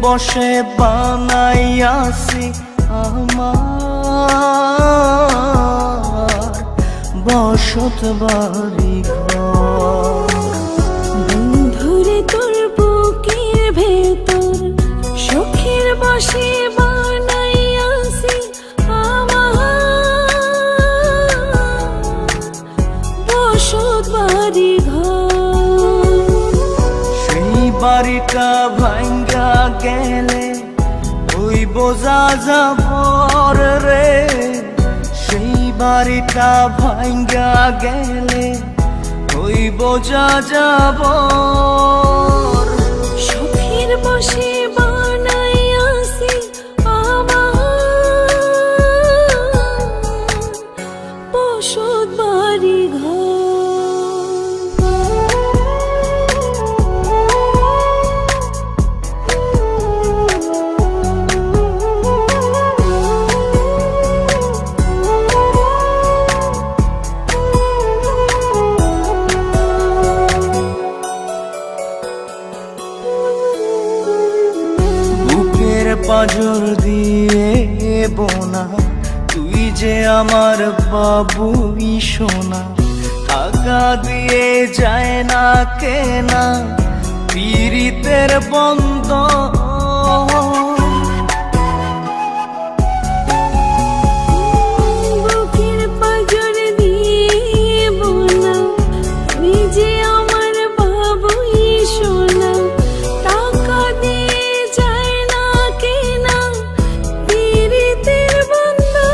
বসে বানাইয়াছি আমার বসত বাড়ি ঘর। বন্ধুরে তোর বুকের ভেতর শখের বসে বানাইয়াছি আমার বসত বাড়ি ঘর। সেই বাড়িটা ভাঙ্গা গেলে ওই বোঝা যাবর রে, সেই বাড়িটা ভাঙ্গা গেলে ওই বোঝা যাবর। শখের বসে বানাইয়াছি আমার বসত বাড়ি ঘর। পাজর দিয়ে বোনা তুই যে আমার বাবুই সোনা, টাকা দিয়ে যায় না কেনা পীড়িতের বন্ধ। বুকের পাজর দিয়ে বোনা তুই যে আমার বাবুই সোনা, টাকা দিয়ে যায় না কেনা পীড়িতের বন্ধন।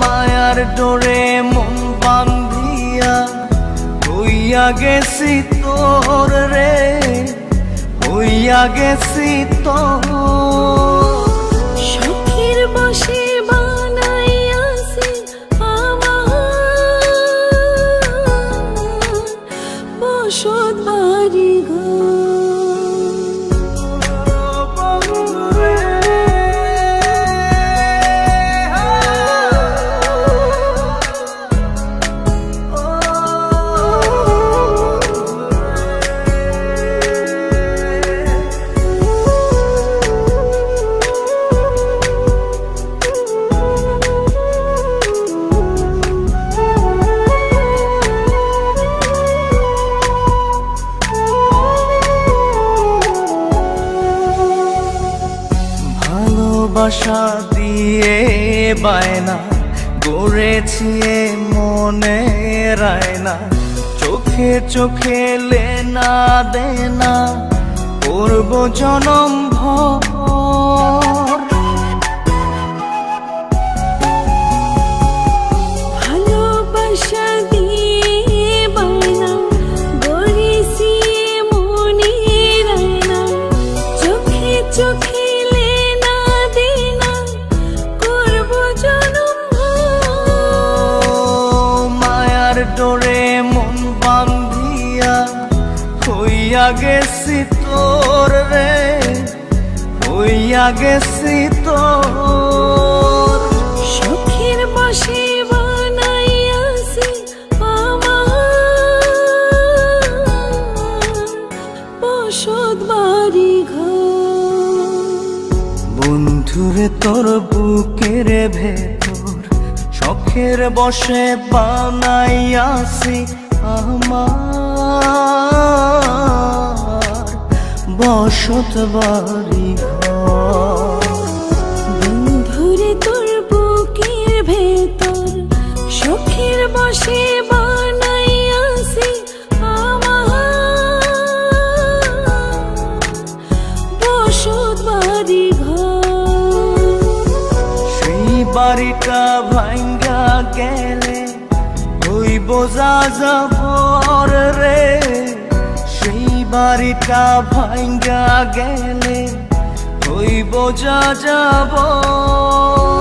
মায়ার ডোরে মন বান্ধিয়া হইয়া গেছি তোর রে, হইয়া গেছি তোর। শখের বসে বানাইয়াছি আমার বসত বাড়ি ঘর। ভালোবাসা দিয়ে বায়না গড়েছি মনে রায়না, চোখে চোখে লেনা দেনা করব জনম ভর। ভালোবাসা দিয়ে বায়না গড়েছি মনে রায়না, চোখে চোখে লেনা দেনা করব জনম ভর। মায়ার ডোরে মন বান্ধিয়া হইয়া গেছি তোর রে, হইয়া গেছি তোর। শখের বসে বানাইয়াছি আমার বসত বাড়ি ঘর। বন্ধুরে তোর বুকের ভেতর শখের বসে বানাইয়াছি আমার বসত বাড়ি ঘর। বন্ধুরে তোর বুকের ভেতর শখের বসে বানাইয়াছি আমার বসত বাড়ি ঘর। সেই বাড়িটা ভাঙ্গা গেলে ওই বোঝা যাবর রে, সেই বাড়িটা ভাঙ্গা গেলে ওই বোঝা যাবর।